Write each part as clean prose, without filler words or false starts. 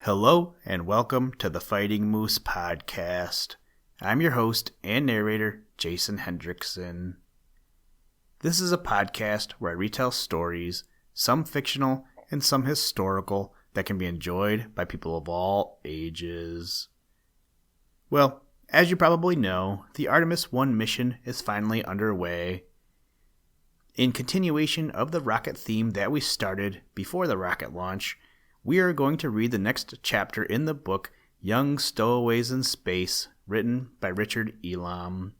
Hello and welcome to the Fighting Moose podcast. I'm your host and narrator, Jason Hendrickson. This is a podcast where I retell stories, some fictional and some historical, that can be enjoyed by people of all ages. Well, as you probably know, the Artemis 1 mission is finally underway. In continuation of the rocket theme that we started before the rocket launch, we are going to read the next chapter in the book Young Stowaways in Space, written by Richard Elam.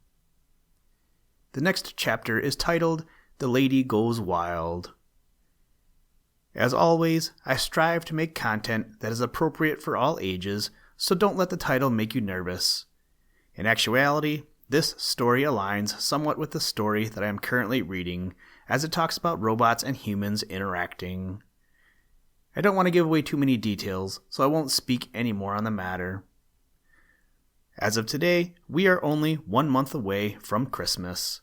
The next chapter is titled The Lady Goes Wild. As always, I strive to make content that is appropriate for all ages, so don't let the title make you nervous. In actuality, this story aligns somewhat with the story that I am currently reading, as it talks about robots and humans interacting. I don't want to give away too many details, so I won't speak any more on the matter. As of today, we are only 1 month away from Christmas.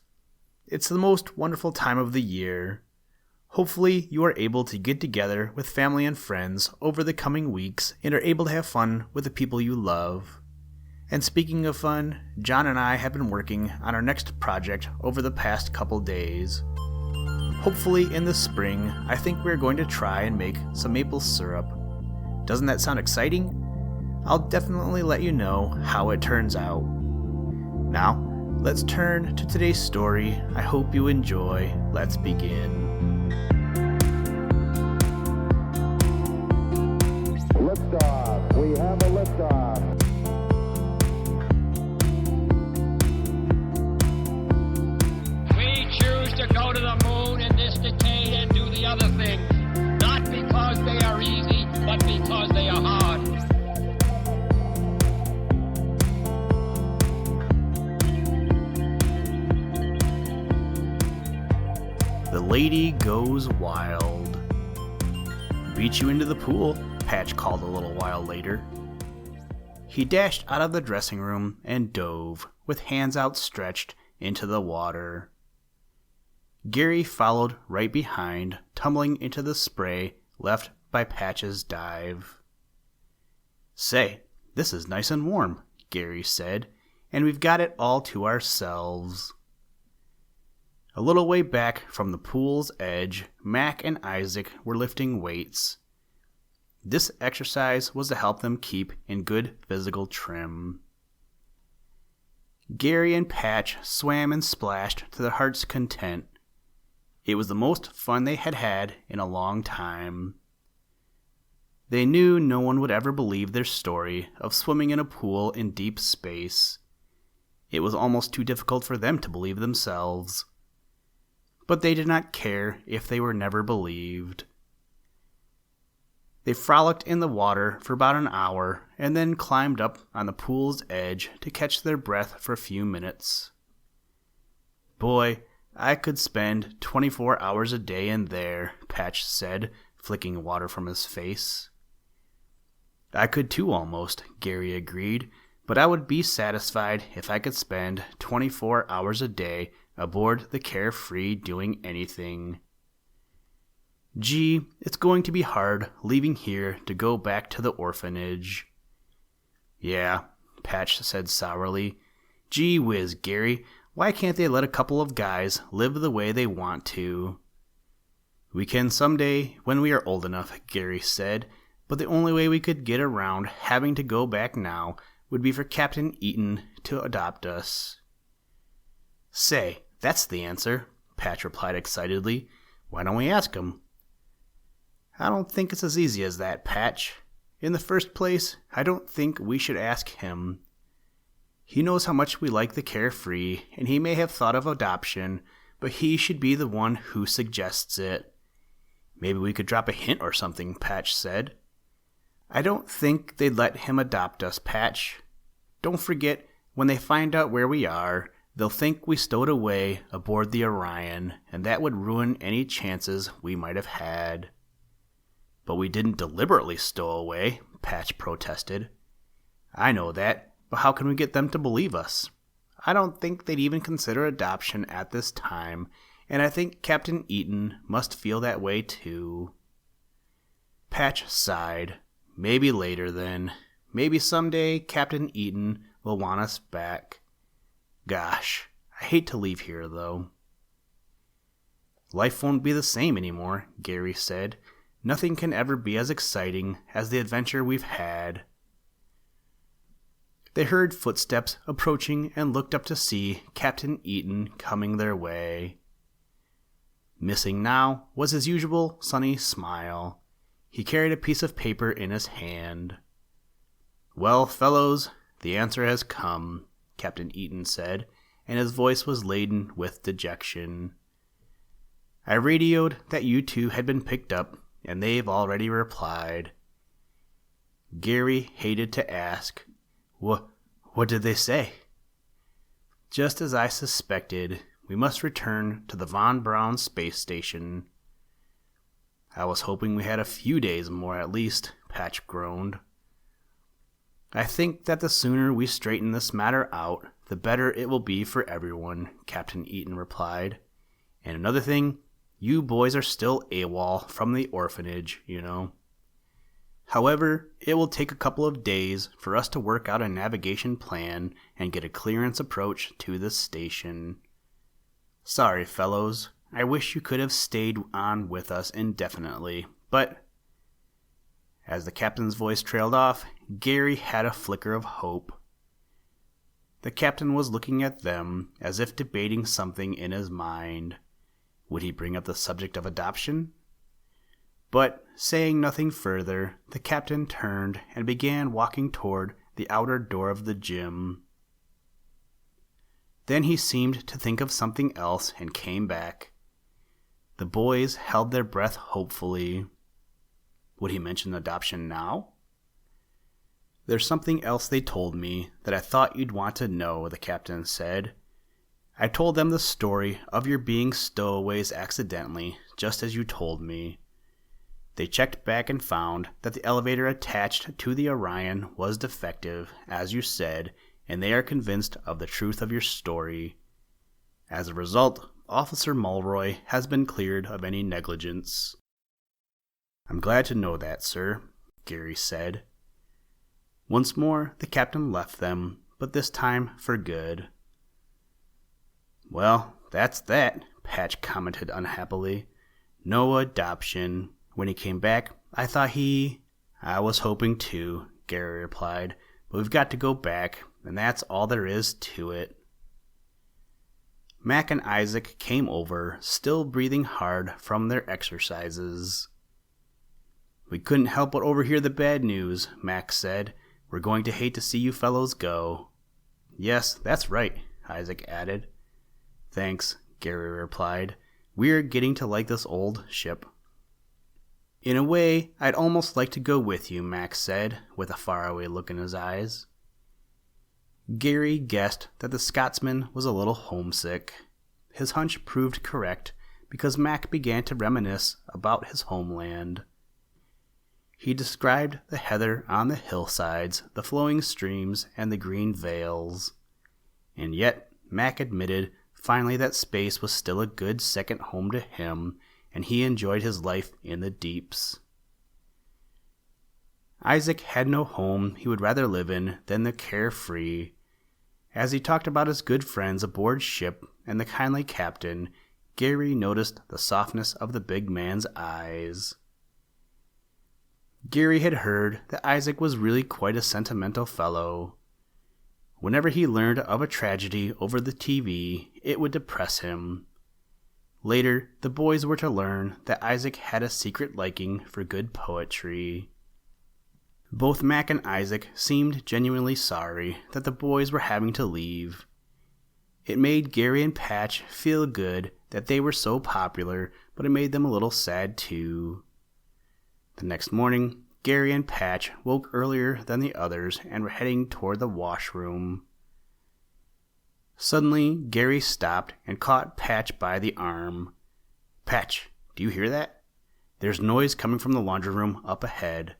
It's the most wonderful time of the year. Hopefully, you are able to get together with family and friends over the coming weeks and are able to have fun with the people you love. And speaking of fun, John and I have been working on our next project over the past couple days. Hopefully in the spring, I think we're going to try and make some maple syrup. Doesn't that sound exciting? I'll definitely let you know how it turns out. Now, let's turn to today's story. I hope you enjoy. Let's begin. Liftoff. We have a liftoff. We choose to go to the moon in this decade and do the other things, not because they are easy, but because they are hard. The Lady Goes Wild. Beat you into the pool, Patch called a little while later. He dashed out of the dressing room and dove, with hands outstretched, into the water. Gary followed right behind, tumbling into the spray left by Patch's dive. "Say, this is nice and warm," Gary said, "and we've got it all to ourselves." A little way back from the pool's edge, Mac and Isaac were lifting weights. This exercise was to help them keep in good physical trim. Gary and Patch swam and splashed to their heart's content. It was the most fun they had had in a long time. They knew no one would ever believe their story of swimming in a pool in deep space. It was almost too difficult for them to believe themselves. But they did not care if they were never believed. They frolicked in the water for about an hour and then climbed up on the pool's edge to catch their breath for a few minutes. "Boy, I could spend 24 hours a day in there," Patch said, flicking water from his face. "I could too almost," Gary agreed, "but I would be satisfied if I could spend 24 hours a day aboard the Carefree doing anything. Gee, it's going to be hard leaving here to go back to the orphanage." "Yeah," Patch said sourly. "Gee whiz, Gary, why can't they let a couple of guys live the way they want to?" "We can someday when we are old enough," Gary said, "but the only way we could get around having to go back now would be for Captain Eaton to adopt us." "Say, that's the answer," Patch replied excitedly. "Why don't we ask him?" "I don't think it's as easy as that, Patch. In the first place, I don't think we should ask him. He knows how much we like the Carefree, and he may have thought of adoption, but he should be the one who suggests it." "Maybe we could drop a hint or something," Patch said. "I don't think they'd let him adopt us, Patch. Don't forget, when they find out where we are, they'll think we stowed away aboard the Orion, and that would ruin any chances we might have had." "But we didn't deliberately stow away," Patch protested. "I know that, but how can we get them to believe us? I don't think they'd even consider adoption at this time, and I think Captain Eaton must feel that way too." Patch sighed. Maybe later then. Maybe someday Captain Eaton will want us back. Gosh, I hate to leave here though. Life won't be the same anymore, Gary said. Nothing can ever be as exciting as the adventure we've had. They heard footsteps approaching and looked up to see Captain Eaton coming their way. Missing now was his usual sunny smile. He carried a piece of paper in his hand. "Well, fellows, the answer has come," Captain Eaton said, and his voice was laden with dejection. "I radioed that you two had been picked up, and they've already replied." Gary hated to ask, What did they say?" "Just as I suspected, we must return to the Von Braun space station." "I was hoping we had a few days more at least," Patch groaned. "I think that the sooner we straighten this matter out, the better it will be for everyone," Captain Eaton replied. "And another thing, you boys are still AWOL from the orphanage, you know. However, it will take a couple of days for us to work out a navigation plan and get a clearance approach to the station. Sorry, fellows. I wish you could have stayed on with us indefinitely, but..." As the captain's voice trailed off, Gary had a flicker of hope. The captain was looking at them as if debating something in his mind. Would he bring up the subject of adoption? But, saying nothing further, the captain turned and began walking toward the outer door of the gym. Then he seemed to think of something else and came back. The boys held their breath hopefully. Would he mention adoption now? "There's something else they told me that I thought you'd want to know," the captain said. "I told them the story of your being stowaways accidentally, just as you told me. They checked back and found that the elevator attached to the Orion was defective, as you said, and they are convinced of the truth of your story. As a result, Officer Mulroy has been cleared of any negligence." "I'm glad to know that, sir," Gary said. Once more, the captain left them, but this time for good. "Well, that's that," Patch commented unhappily. "No adoption. When he came back, I thought I was hoping to," Gary replied, "but we've got to go back, and that's all there is to it." Mac and Isaac came over, still breathing hard from their exercises. "We couldn't help but overhear the bad news," Mac said. "We're going to hate to see you fellows go." "Yes, that's right," Isaac added. "Thanks," Gary replied. "We're getting to like this old ship." "In a way, I'd almost like to go with you," Mac said, with a faraway look in his eyes. Gary guessed that the Scotsman was a little homesick. His hunch proved correct because Mac began to reminisce about his homeland. He described the heather on the hillsides, the flowing streams, and the green vales. And yet, Mac admitted finally that space was still a good second home to him, and he enjoyed his life in the deeps. Isaac had no home he would rather live in than the carefree. As he talked about his good friends aboard ship and the kindly captain, Gary noticed the softness of the big man's eyes. Gary had heard that Isaac was really quite a sentimental fellow. Whenever he learned of a tragedy over the TV, it would depress him. Later, the boys were to learn that Isaac had a secret liking for good poetry. Both Mac and Isaac seemed genuinely sorry that the boys were having to leave. It made Gary and Patch feel good that they were so popular, but it made them a little sad too. The next morning, Gary and Patch woke earlier than the others and were heading toward the washroom. Suddenly, Gary stopped and caught Patch by the arm. "Patch, do you hear that? There's noise coming from the laundry room up ahead."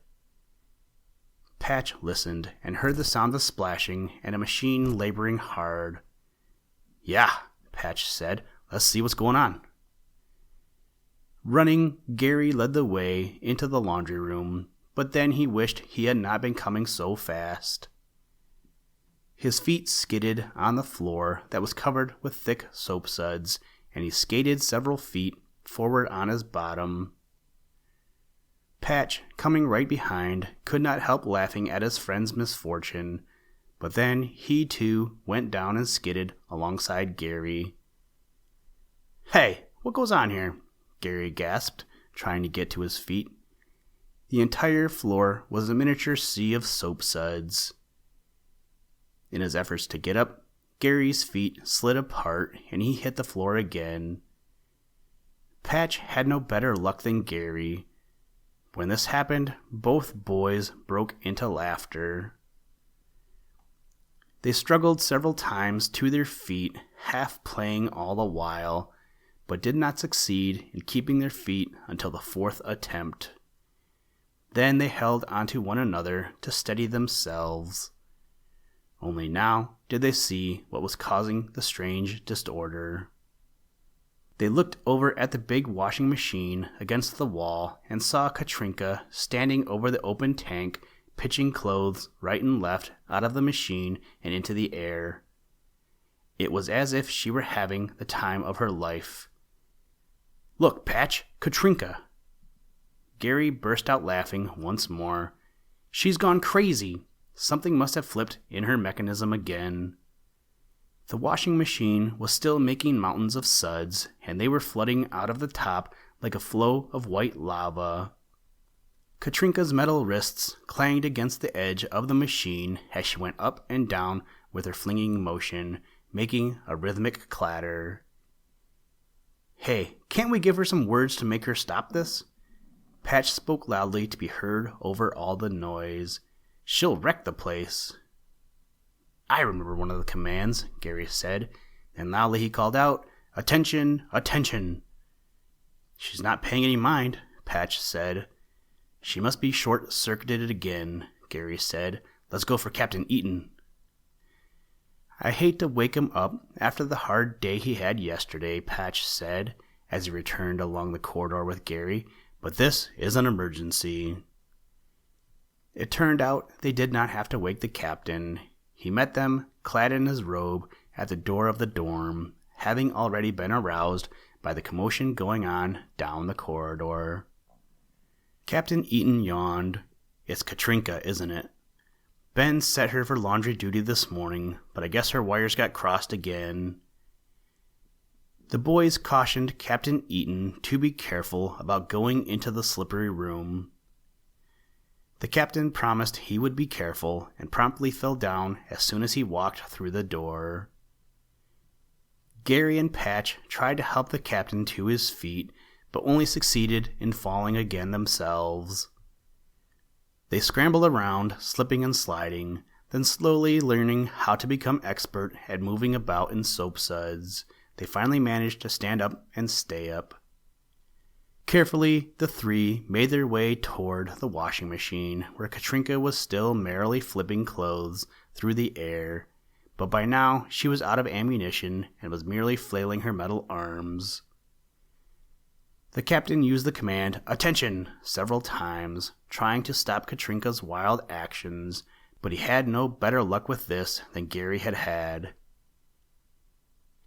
Patch listened and heard the sound of splashing and a machine laboring hard. "Yeah," Patch said. "Let's see what's going on." Running, Gary led the way into the laundry room. but then he wished he had not been coming so fast. His feet skidded on the floor that was covered with thick soap suds, and he skated several feet forward on his bottom. Patch, coming right behind, could not help laughing at his friend's misfortune, but then he too went down and skidded alongside Gary. "Hey, what goes on here?" Gary gasped, trying to get to his feet. The entire floor was a miniature sea of soap suds. In his efforts to get up, Gary's feet slid apart and he hit the floor again. Patch had no better luck than Gary. When this happened, both boys broke into laughter. They struggled several times to their feet, half playing all the while, but did not succeed in keeping their feet until the fourth attempt. Then they held onto one another to steady themselves. Only now did they see what was causing the strange disorder. They looked over at the big washing machine against the wall and saw Katrinka standing over the open tank, pitching clothes right and left out of the machine and into the air. It was as if she were having the time of her life. "Look, Patch, Katrinka!" Gary burst out laughing once more. "She's gone crazy. Something must have flipped in her mechanism again." The washing machine was still making mountains of suds, and they were flooding out of the top like a flow of white lava. Katrinka's metal wrists clanged against the edge of the machine as she went up and down with her flinging motion, making a rhythmic clatter. "Hey, can't we give her some words to make her stop this?" Patch spoke loudly to be heard over all the noise. "She'll wreck the place." "I remember one of the commands," Gary said, and loudly he called out, "Attention, attention!" "She's not paying any mind," Patch said. "She must be short-circuited again," Gary said. "Let's go for Captain Eaton." "I hate to wake him up after the hard day he had yesterday," Patch said, as he returned along the corridor with Gary, "but this is an emergency." It turned out they did not have to wake the captain. He met them, clad in his robe, at the door of the dorm, having already been aroused by the commotion going on down the corridor. Captain Eaton yawned. "It's Katrinka, isn't it? Ben set her for laundry duty this morning, but I guess her wires got crossed again." The boys cautioned Captain Eaton to be careful about going into the slippery room. The captain promised he would be careful and promptly fell down as soon as he walked through the door. Gary and Patch tried to help the captain to his feet, but only succeeded in falling again themselves. They scrambled around, slipping and sliding, then slowly learning how to become expert at moving about in soap suds. They finally managed to stand up and stay up. Carefully, the three made their way toward the washing machine, where Katrinka was still merrily flipping clothes through the air, but by now she was out of ammunition and was merely flailing her metal arms. The captain used the command, "Attention!" several times, trying to stop Katrinka's wild actions, but he had no better luck with this than Gary had had.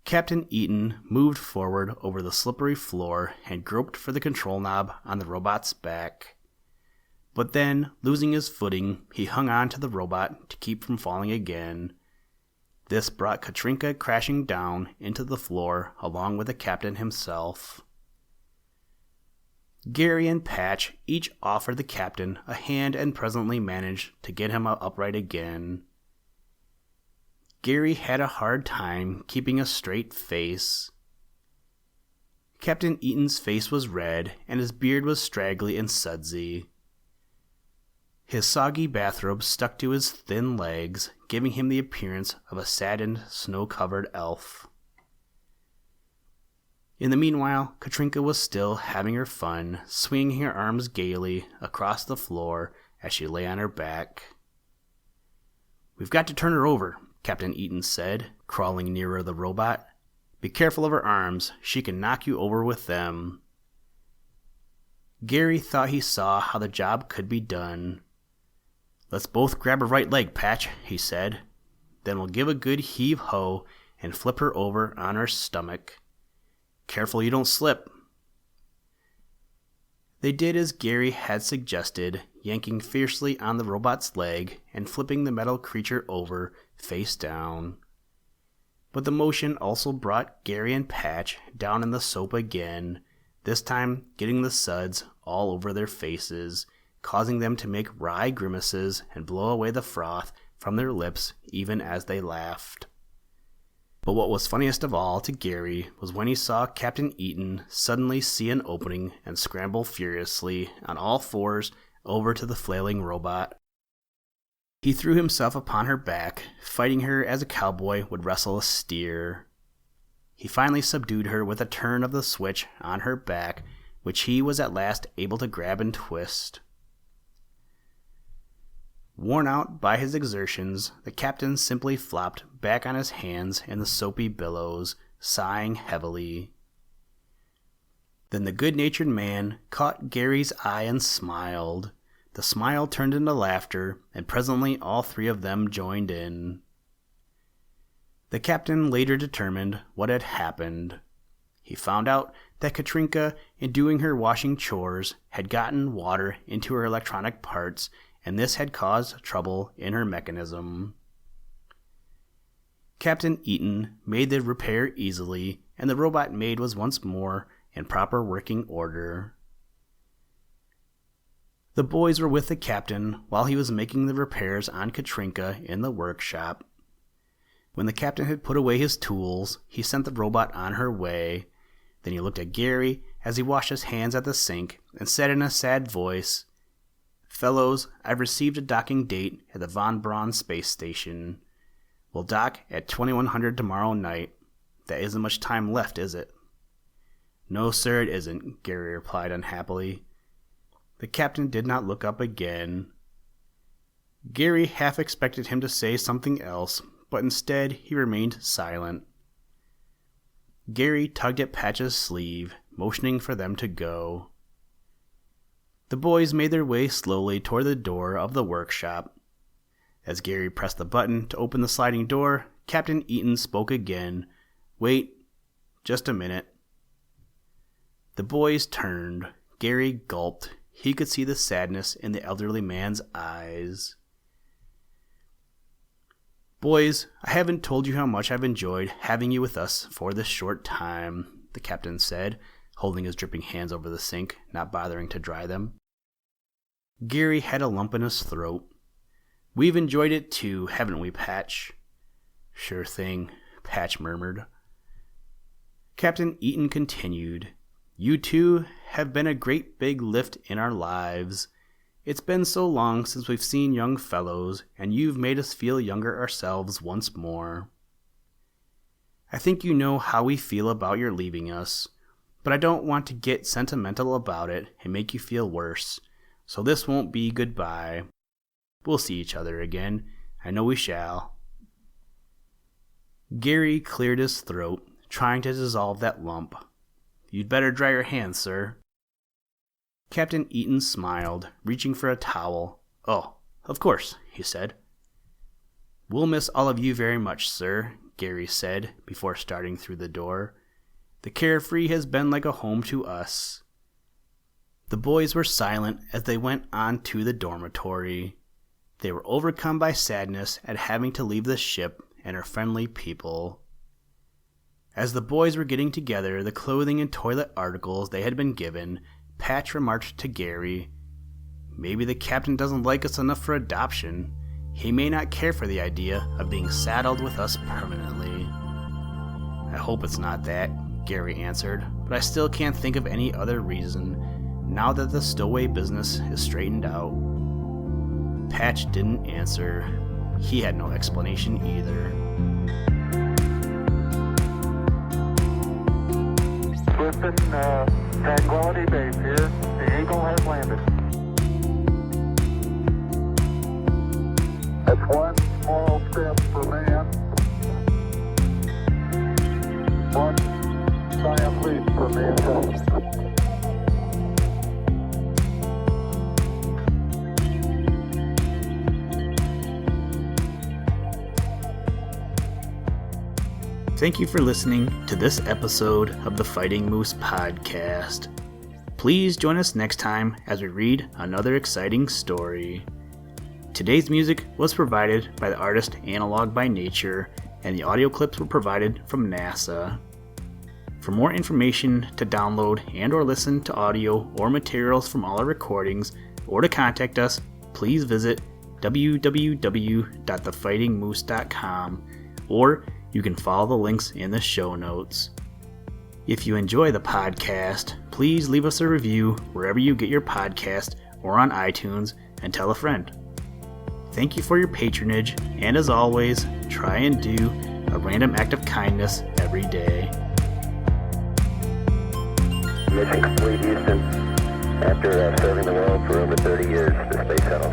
Captain Eaton moved forward over the slippery floor and groped for the control knob on the robot's back. But then, losing his footing, he hung on to the robot to keep from falling again. This brought Katrinka crashing down into the floor along with the captain himself. Gary and Patch each offered the captain a hand and presently managed to get him upright again. Gary had a hard time keeping a straight face. Captain Eaton's face was red, and his beard was straggly and sudsy. His soggy bathrobe stuck to his thin legs, giving him the appearance of a saddened, snow-covered elf. In the meanwhile, Katrinka was still having her fun, swinging her arms gaily across the floor as she lay on her back. "We've got to turn her over," Captain Eaton said, crawling nearer the robot. "Be careful of her arms. She can knock you over with them." Gary thought he saw how the job could be done. "Let's both grab her right leg, Patch," he said. "Then we'll give a good heave-ho and flip her over on her stomach. Careful you don't slip." They did as Gary had suggested, yanking fiercely on the robot's leg and flipping the metal creature over face down. But the motion also brought Gary and Patch down in the soap again, this time getting the suds all over their faces, causing them to make wry grimaces and blow away the froth from their lips even as they laughed. But what was funniest of all to Gary was when he saw Captain Eaton suddenly see an opening and scramble furiously on all fours over to the flailing robot. He threw himself upon her back, fighting her as a cowboy would wrestle a steer. He finally subdued her with a turn of the switch on her back, which he was at last able to grab and twist. Worn out by his exertions, the captain simply flopped back on his hands in the soapy billows, sighing heavily. Then the good-natured man caught Gary's eye and smiled. The smile turned into laughter, and presently all three of them joined in. The captain later determined what had happened. He found out that Katrinka, in doing her washing chores, had gotten water into her electronic parts, and this had caused trouble in her mechanism. Captain Eaton made the repair easily, and the robot maid was once more in proper working order. The boys were with the captain while he was making the repairs on Katrinka in the workshop. When the captain had put away his tools, he sent the robot on her way. Then he looked at Gary as he washed his hands at the sink and said in a sad voice, "Fellows, I've received a docking date at the Von Braun space station. We'll dock at 2100 tomorrow night. That isn't much time left, is it?" "No, sir, it isn't," Gary replied unhappily. The captain did not look up again. Gary half expected him to say something else, but instead he remained silent. Gary tugged at Patch's sleeve, motioning for them to go. The boys made their way slowly toward the door of the workshop. As Gary pressed the button to open the sliding door, Captain Eaton spoke again. "Wait, just a minute." The boys turned. Gary gulped. He could see the sadness in the elderly man's eyes. "Boys, I haven't told you how much I've enjoyed having you with us for this short time," the captain said, holding his dripping hands over the sink, not bothering to dry them. Gary had a lump in his throat. "We've enjoyed it too, haven't we, Patch?" "Sure thing," Patch murmured. Captain Eaton continued, "You two have been a great big lift in our lives. It's been so long since we've seen young fellows, and you've made us feel younger ourselves once more. I think you know how we feel about your leaving us, but I don't want to get sentimental about it and make you feel worse, so this won't be goodbye. We'll see each other again. I know we shall." Gary cleared his throat, trying to dissolve that lump. "You'd better dry your hands, sir." Captain Eaton smiled, reaching for a towel. "Oh, of course," he said. "We'll miss all of you very much, sir," Gary said before starting through the door. "The Carefree has been like a home to us." The boys were silent as they went on to the dormitory. They were overcome by sadness at having to leave the ship and her friendly people. As the boys were getting together the clothing and toilet articles they had been given, Patch remarked to Gary, "Maybe the captain doesn't like us enough for adoption. He may not care for the idea of being saddled with us permanently." "I hope it's not that," Gary answered, "but I still can't think of any other reason, now that the stowaway business is straightened out." Patch didn't answer. He had no explanation either. Listen, Tranquility Base here. The Eagle has landed. That's one small step for man, one giant leap for mankind. Thank you for listening to this episode of the Fighting Moose Podcast. Please join us next time as we read another exciting story. Today's music was provided by the artist Analog by Nature, and the audio clips were provided from NASA. For more information to download and or listen to audio or materials from all our recordings, or to contact us, please visit www.thefightingmoose.com, or you can follow the links in the show notes. If you enjoy the podcast, please leave us a review wherever you get your podcast or on iTunes, and tell a friend. Thank you for your patronage, and as always, try and do a random act of kindness every day. Mission complete, Houston. After serving the world for over 30 years, the Space Shuttle